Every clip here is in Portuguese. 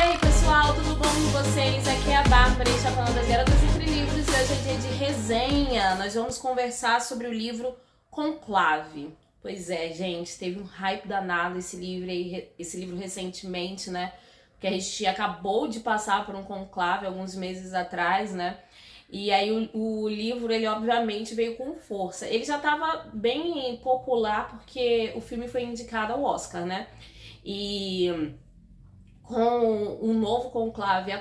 aí, pessoal, tudo bom com vocês? Aqui é a Bárbara, a gente tá falando das Garotas Entre Livros e hoje é dia de resenha. Nós vamos conversar sobre o livro Conclave. Pois é, gente, teve um hype danado esse livro recentemente, né? Porque a gente acabou de passar por um conclave alguns meses atrás, né? E aí o livro, ele obviamente veio com força. Ele já estava bem popular porque o filme foi indicado ao Oscar, né? E com um novo conclave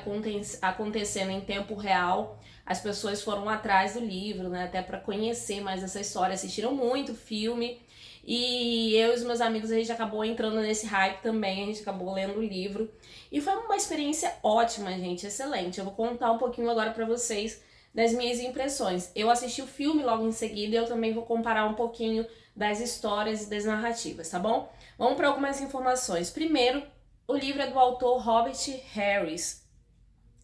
acontecendo em tempo real, as pessoas foram atrás do livro, né, até para conhecer mais essa história, assistiram muito o filme, e eu e os meus amigos, a gente acabou entrando nesse hype também, a gente acabou lendo o livro, e foi uma experiência ótima, gente, excelente. Eu vou contar um pouquinho agora para vocês das minhas impressões. Eu assisti o filme logo em seguida e eu também vou comparar um pouquinho das histórias e das narrativas, tá bom? Vamos para algumas informações. Primeiro, o livro é do autor Robert Harris.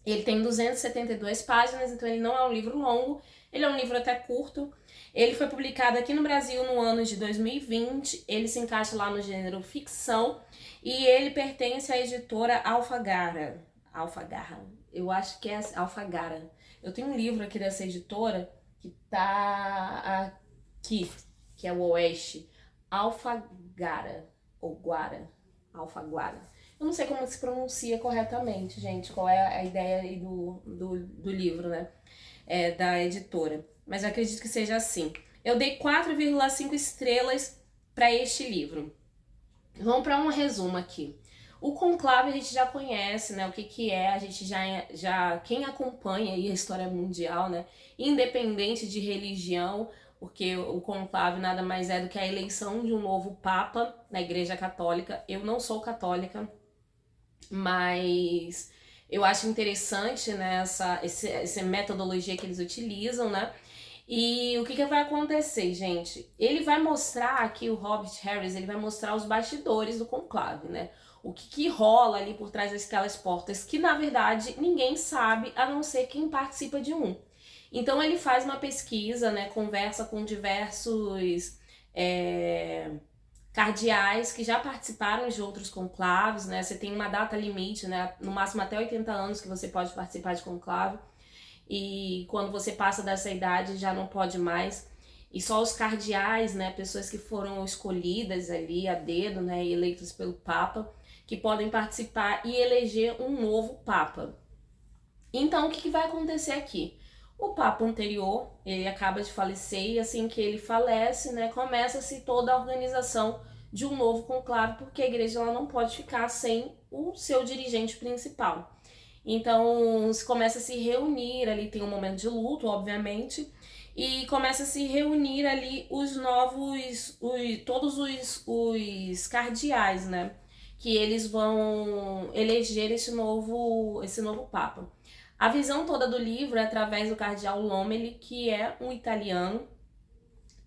Ele tem 272 páginas, então ele não é um livro longo, ele é um livro até curto. Ele foi publicado aqui no Brasil no ano de 2020, ele se encaixa lá no gênero ficção e ele pertence à editora Alfagarra. Alfagarra, eu acho que é Alfagarra. Eu tenho um livro aqui dessa editora que tá aqui, que é o Oeste. Alfagarra, ou Guara, Alfaguara. Eu não sei como se pronuncia corretamente, gente, qual é a ideia aí do livro, né? Da editora. Mas eu acredito que seja assim. Eu dei 4,5 estrelas para este livro. Vamos para um resumo aqui. O conclave a gente já conhece, né? O que é, a gente já quem acompanha aí a história mundial, né? Independente de religião, porque o conclave nada mais é do que a eleição de um novo papa na Igreja Católica. Eu não sou católica, mas eu acho interessante, né, essa metodologia que eles utilizam, né? E o que vai acontecer, gente? Ele vai mostrar aqui, o Robert Harris, ele vai mostrar os bastidores do conclave, né? O que rola ali por trás daquelas portas, que na verdade ninguém sabe, a não ser quem participa de um. Então ele faz uma pesquisa, né? Conversa com diversos cardeais que já participaram de outros conclaves, né? Você tem uma data limite, né? No máximo até 80 anos que você pode participar de conclave. E quando você passa dessa idade já não pode mais. E só os cardeais, né, pessoas que foram escolhidas ali a dedo, né, eleitas pelo Papa, que podem participar e eleger um novo Papa. Então, o que vai acontecer aqui? O Papa anterior, ele acaba de falecer e assim que ele falece, né, começa-se toda a organização de um novo conclave, porque a igreja ela não pode ficar sem o seu dirigente principal. Então, se começa a se reunir ali, tem um momento de luto, obviamente, e começa a se reunir ali todos os cardeais, né? Que eles vão eleger esse novo Papa. A visão toda do livro é através do cardeal Lomeli, que é um italiano.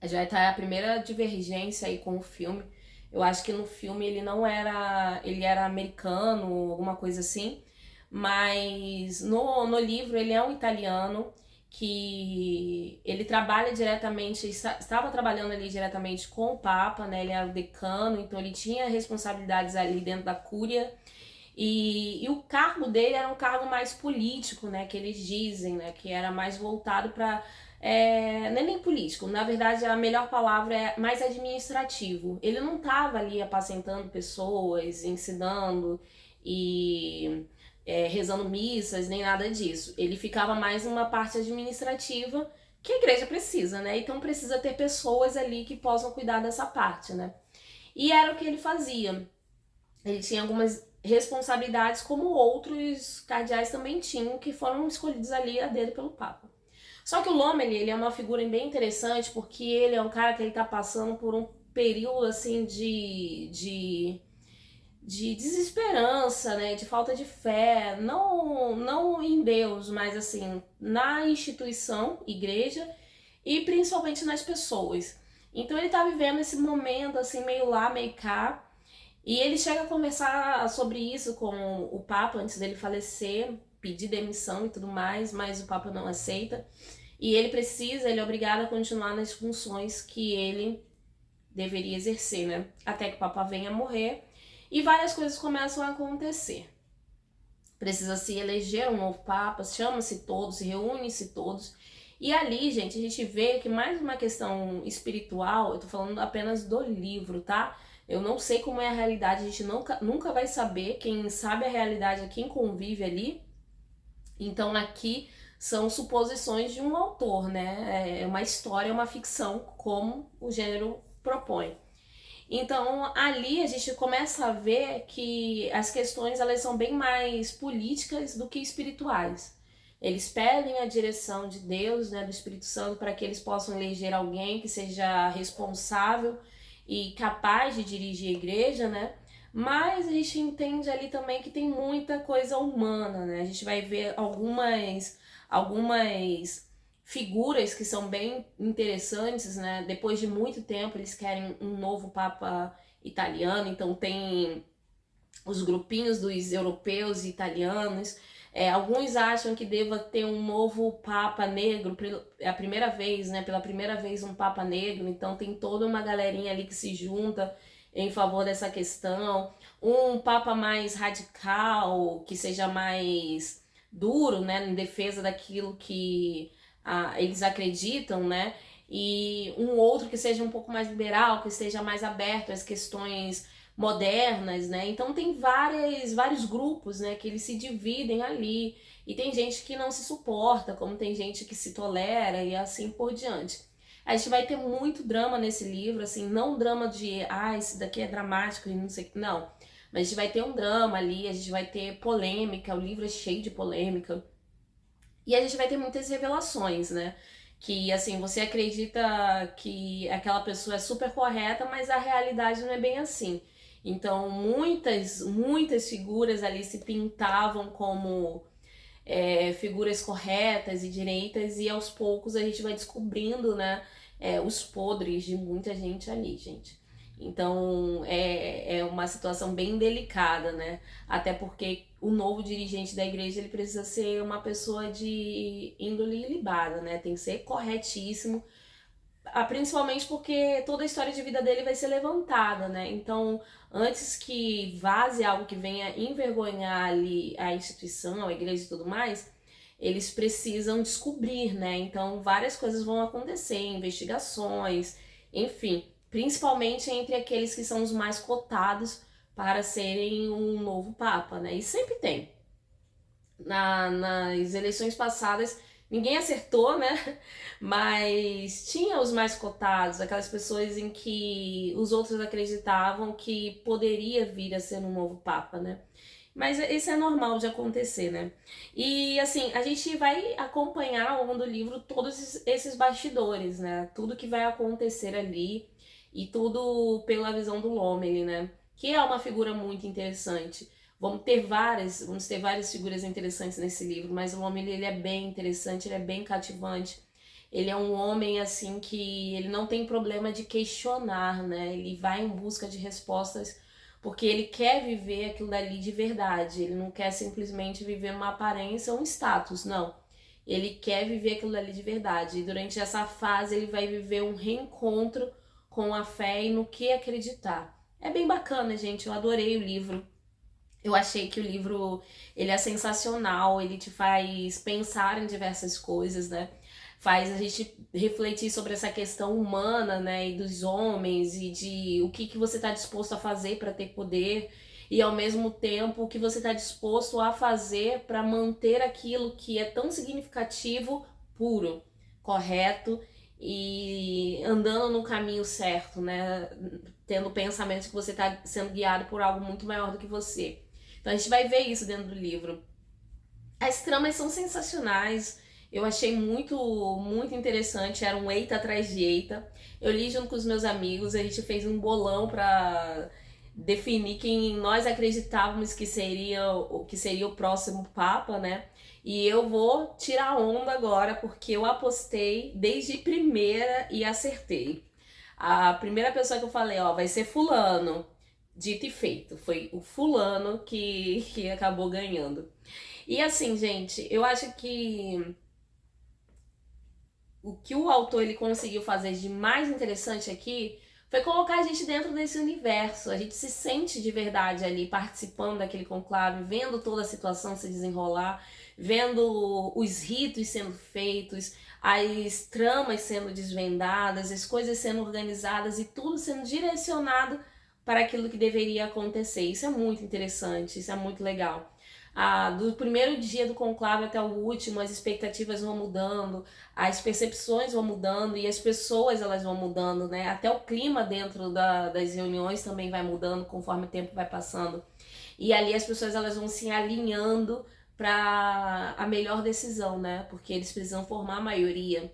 Já está a primeira divergência aí com o filme. Eu acho que no filme ele não era... ele era americano, alguma coisa assim. Mas no livro ele é um italiano que ele trabalha diretamente, estava trabalhando ali diretamente com o Papa, né? Ele era o decano, então ele tinha responsabilidades ali dentro da cúria. E o cargo dele era um cargo mais político, né? Que eles dizem, né? Que era mais voltado para... não é nem político, na verdade a melhor palavra é mais administrativo. Ele não estava ali apacentando pessoas, ensinando e rezando missas, nem nada disso. Ele ficava mais numa parte administrativa que a igreja precisa, né? Então precisa ter pessoas ali que possam cuidar dessa parte, né? E era o que ele fazia. Ele tinha algumas responsabilidades como outros cardeais também tinham, que foram escolhidos ali a dedo pelo Papa. Só que o Lomeli, ele é uma figura bem interessante, porque ele é um cara que ele tá passando por um período assim de desesperança, né, de falta de fé, não em Deus, mas assim, na instituição, igreja, e principalmente nas pessoas. Então ele tá vivendo esse momento assim, meio lá, meio cá, e ele chega a conversar sobre isso com o Papa antes dele falecer, pedir demissão e tudo mais, mas o Papa não aceita. E ele é obrigado a continuar nas funções que ele deveria exercer, né? Até que o Papa venha a morrer e várias coisas começam a acontecer. precisa se eleger um novo Papa, chama-se todos, reúne-se todos. E ali, gente, a gente vê que mais uma questão espiritual, eu tô falando apenas do livro, tá? Eu não sei como é a realidade, a gente nunca vai saber. Quem sabe a realidade é quem convive ali. Então aqui são suposições de um autor, né? É uma história, uma ficção, como o gênero propõe. Então ali a gente começa a ver que as questões elas são bem mais políticas do que espirituais. Eles pedem a direção de Deus, né, do Espírito Santo, para que eles possam eleger alguém que seja responsável e capaz de dirigir a igreja, né? Mas a gente entende ali também que tem muita coisa humana, né? A gente vai ver algumas figuras que são bem interessantes, né? Depois de muito tempo eles querem um novo Papa italiano, então tem os grupinhos dos europeus e italianos. Alguns acham que deva ter um novo Papa negro, é a primeira vez, né? Pela primeira vez um Papa negro, então tem toda uma galerinha ali que se junta em favor dessa questão. Um Papa mais radical, que seja mais duro, né? Em defesa daquilo que eles acreditam, né? E um outro que seja um pouco mais liberal, que seja mais aberto às questões modernas, né? Então tem vários grupos, né, que eles se dividem ali, e tem gente que não se suporta, como tem gente que se tolera e assim por diante. A gente vai ter muito drama nesse livro, assim, não drama de, esse daqui é dramático e não sei o que, não. Mas a gente vai ter um drama ali, a gente vai ter polêmica, o livro é cheio de polêmica. E a gente vai ter muitas revelações, né? Que, assim, você acredita que aquela pessoa é super correta, mas a realidade não é bem assim. Então, muitas figuras ali se pintavam como figuras corretas e direitas, e aos poucos a gente vai descobrindo, né, os podres de muita gente ali, gente. Então, é uma situação bem delicada, né? Até porque o novo dirigente da igreja, ele precisa ser uma pessoa de índole ilibada, né? Tem que ser corretíssimo, principalmente porque toda a história de vida dele vai ser levantada, né? Então, antes que vaze algo que venha envergonhar ali a instituição, a igreja e tudo mais, eles precisam descobrir, né? Então, várias coisas vão acontecer, investigações, enfim, principalmente entre aqueles que são os mais cotados para serem um novo papa, né? E sempre tem. Nas eleições passadas, ninguém acertou, né? Mas tinha os mais cotados, aquelas pessoas em que os outros acreditavam que poderia vir a ser um novo Papa, né? Mas isso é normal de acontecer, né? E assim, a gente vai acompanhar ao longo do livro todos esses bastidores, né? Tudo que vai acontecer ali e tudo pela visão do Lomeli, né? Que é uma figura muito interessante. Vamos ter várias figuras interessantes nesse livro, mas o homem ele é bem interessante, ele é bem cativante. Ele é um homem assim que ele não tem problema de questionar, né? Ele vai em busca de respostas porque ele quer viver aquilo dali de verdade. Ele não quer simplesmente viver uma aparência ou um status, não. Ele quer viver aquilo dali de verdade. E durante essa fase ele vai viver um reencontro com a fé e no que acreditar. É bem bacana, gente. Eu adorei o livro. Eu achei que o livro, ele é sensacional, ele te faz pensar em diversas coisas, né? Faz a gente refletir sobre essa questão humana, né? E dos homens, e de o que você está disposto a fazer para ter poder, e ao mesmo tempo o que você está disposto a fazer para manter aquilo que é tão significativo, puro, correto e andando no caminho certo, né? Tendo pensamentos que você está sendo guiado por algo muito maior do que você. Então a gente vai ver isso dentro do livro. As tramas são sensacionais. Eu achei muito interessante. Era um eita atrás de eita. Eu li junto com os meus amigos. A gente fez um bolão pra definir quem nós acreditávamos que seria o próximo Papa, né? E eu vou tirar onda agora, porque eu apostei desde primeira e acertei. A primeira pessoa que eu falei, vai ser fulano. Dito e feito, foi o fulano que acabou ganhando. E assim, gente, eu acho que o que o autor ele conseguiu fazer de mais interessante aqui foi colocar a gente dentro desse universo. A gente se sente de verdade ali, participando daquele conclave, vendo toda a situação se desenrolar, vendo os ritos sendo feitos, as tramas sendo desvendadas, as coisas sendo organizadas e tudo sendo direcionado para aquilo que deveria acontecer. Isso é muito interessante, isso é muito legal. Do primeiro dia do conclave até o último, as expectativas vão mudando, as percepções vão mudando e as pessoas elas vão mudando, né? Até o clima dentro das reuniões também vai mudando conforme o tempo vai passando. E ali as pessoas elas vão se alinhando para a melhor decisão, né? Porque eles precisam formar a maioria.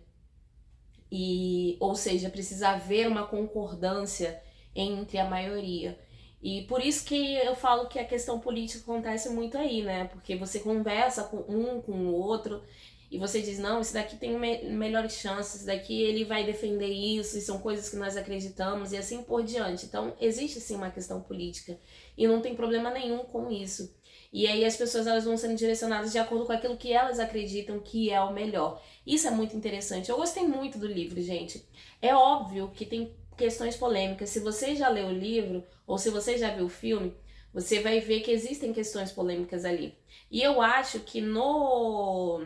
Ou seja, precisa haver uma concordância entre a maioria. E por isso que eu falo que a questão política acontece muito aí, né? Porque você conversa com o outro, e você diz, não, esse daqui tem melhores chances, esse daqui ele vai defender isso, e são coisas que nós acreditamos, e assim por diante. Então, existe sim uma questão política, e não tem problema nenhum com isso. E aí as pessoas elas vão sendo direcionadas de acordo com aquilo que elas acreditam que é o melhor. Isso é muito interessante. Eu gostei muito do livro, gente. É óbvio que tem questões polêmicas. Se você já leu o livro, ou se você já viu o filme, você vai ver que existem questões polêmicas ali. E eu acho que no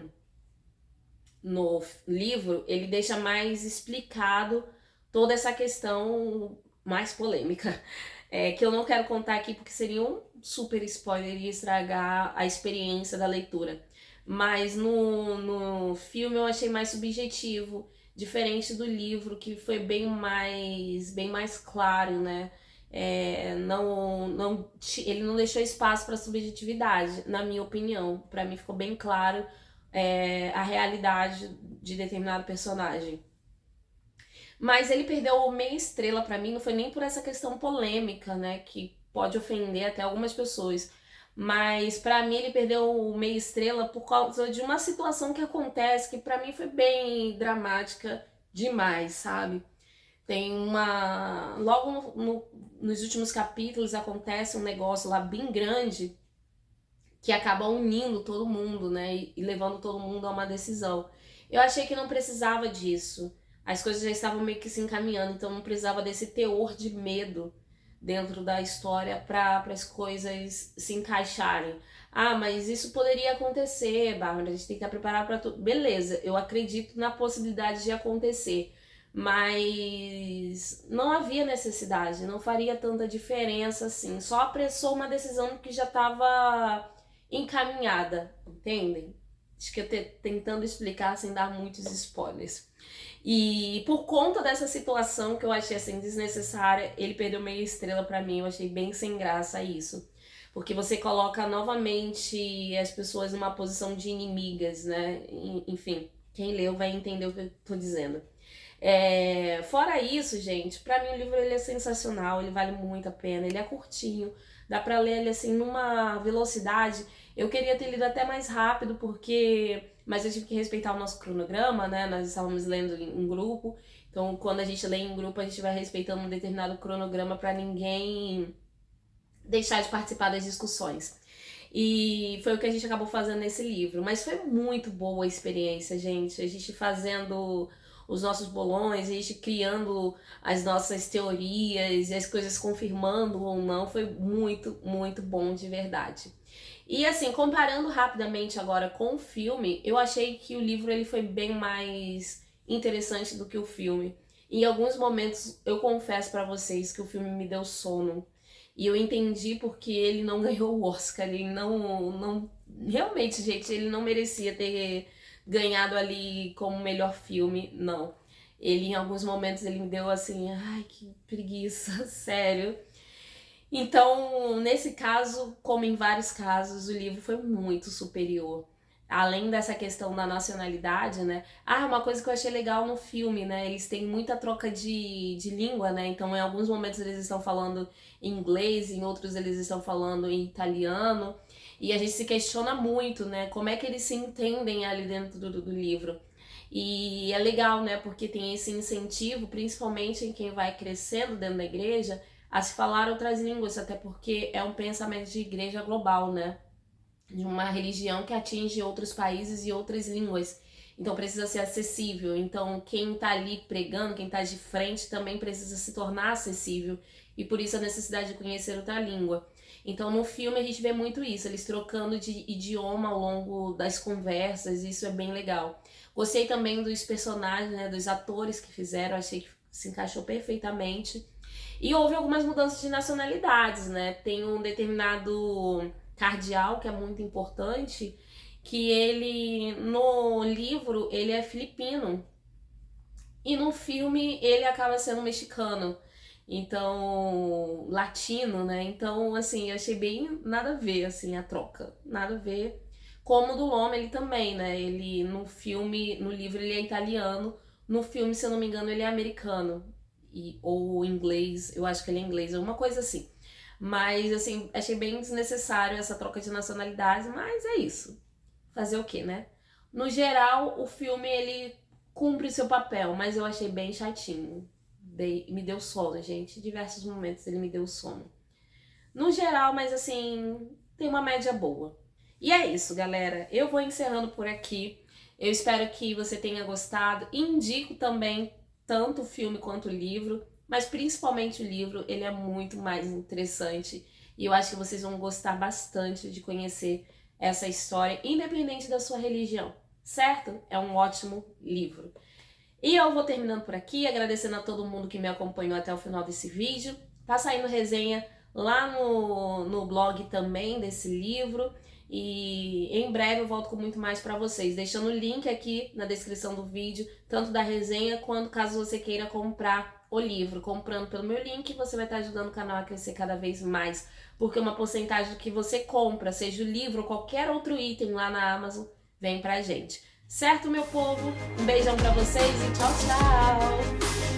livro, ele deixa mais explicado toda essa questão mais polêmica. Que eu não quero contar aqui porque seria um super spoiler e estragar a experiência da leitura. Mas no filme eu achei mais subjetivo, diferente do livro, que foi bem mais claro, né? Ele não deixou espaço para subjetividade, na minha opinião. Para mim ficou bem claro a realidade de determinado personagem. Mas ele perdeu meia estrela pra mim, não foi nem por essa questão polêmica, né, que pode ofender até algumas pessoas. Mas pra mim ele perdeu meia estrela por causa de uma situação que acontece que pra mim foi bem dramática demais, sabe? Tem uma... Logo nos últimos capítulos acontece um negócio lá bem grande que acaba unindo todo mundo, né, e levando todo mundo a uma decisão. Eu achei que não precisava disso. As coisas já estavam meio que se encaminhando, então não precisava desse teor de medo dentro da história para as coisas se encaixarem. Ah, mas isso poderia acontecer, Bárbara, a gente tem que estar preparado para tudo. Beleza, eu acredito na possibilidade de acontecer, mas não havia necessidade, não faria tanta diferença assim. Só apressou uma decisão que já estava encaminhada, entendem? Acho que eu tentando explicar sem dar muitos spoilers. E por conta dessa situação que eu achei assim desnecessária, ele perdeu meia estrela pra mim. Eu achei bem sem graça isso. Porque você coloca novamente as pessoas numa posição de inimigas, né? Enfim, quem leu vai entender o que eu tô dizendo. Fora isso, gente, pra mim o livro ele é sensacional, ele vale muito a pena, ele é curtinho, dá pra ler ele assim numa velocidade. Eu queria ter lido até mais rápido, mas eu tive que respeitar o nosso cronograma, né? Nós estávamos lendo em grupo, então quando a gente lê em grupo a gente vai respeitando um determinado cronograma pra ninguém deixar de participar das discussões. E foi o que a gente acabou fazendo nesse livro. Mas foi muito boa a experiência, gente. A gente fazendo os nossos bolões, a gente criando as nossas teorias e as coisas confirmando ou não. Foi muito, muito bom de verdade. E assim, comparando rapidamente agora com o filme, eu achei que o livro ele foi bem mais interessante do que o filme. Em alguns momentos, eu confesso pra vocês que o filme me deu sono. E eu entendi porque ele não ganhou o Oscar. Ele não... Realmente, gente, ele não merecia ter ganhado ali como melhor filme, não. Ele, em alguns momentos, ele me deu assim, ai, que preguiça, sério. Então, nesse caso, como em vários casos, o livro foi muito superior. Além dessa questão da nacionalidade, né? Uma coisa que eu achei legal no filme, né? Eles têm muita troca de língua, né? Então, em alguns momentos eles estão falando em inglês, em outros eles estão falando em italiano. E a gente se questiona muito, né? Como é que eles se entendem ali dentro do livro. E é legal, né? Porque tem esse incentivo, principalmente em quem vai crescendo dentro da igreja, a se falar outras línguas, até porque é um pensamento de igreja global, né? De uma religião que atinge outros países e outras línguas. Então precisa ser acessível. Então quem tá ali pregando, quem tá de frente também precisa se tornar acessível. E por isso a necessidade de conhecer outra língua. Então no filme a gente vê muito isso, eles trocando de idioma ao longo das conversas, isso é bem legal. Gostei também dos personagens, né, dos atores que fizeram, achei que se encaixou perfeitamente. E houve algumas mudanças de nacionalidades, né? Tem um determinado cardeal que é muito importante, que ele, no livro, ele é filipino. E no filme ele acaba sendo mexicano. Então, latino, né? Então, assim, eu achei bem nada a ver, assim, a troca. Nada a ver. Como o do homem, ele também, né? Ele, no filme, no livro, ele é italiano. No filme, se eu não me engano, ele é americano. Ou inglês, eu acho que ele é inglês, alguma coisa assim. Mas, assim, achei bem desnecessário essa troca de nacionalidades, mas é isso. Fazer o quê, né? No geral, o filme, ele cumpre o seu papel, mas eu achei bem chatinho. Me deu sono, gente. Em diversos momentos ele me deu sono. No geral, mas assim, tem uma média boa. E é isso, galera. Eu vou encerrando por aqui. Eu espero que você tenha gostado. Indico também tanto o filme quanto o livro, mas principalmente o livro, ele é muito mais interessante. E eu acho que vocês vão gostar bastante de conhecer essa história, independente da sua religião, certo? É um ótimo livro. E eu vou terminando por aqui, agradecendo a todo mundo que me acompanhou até o final desse vídeo. Tá saindo resenha lá no blog também desse livro. E em breve eu volto com muito mais pra vocês. Deixando o link aqui na descrição do vídeo, tanto da resenha quanto caso você queira comprar o livro. Comprando pelo meu link, você vai estar ajudando o canal a crescer cada vez mais. Porque uma porcentagem do que você compra, seja o livro ou qualquer outro item lá na Amazon, vem pra gente. Certo, meu povo? Um beijão pra vocês e tchau, tchau!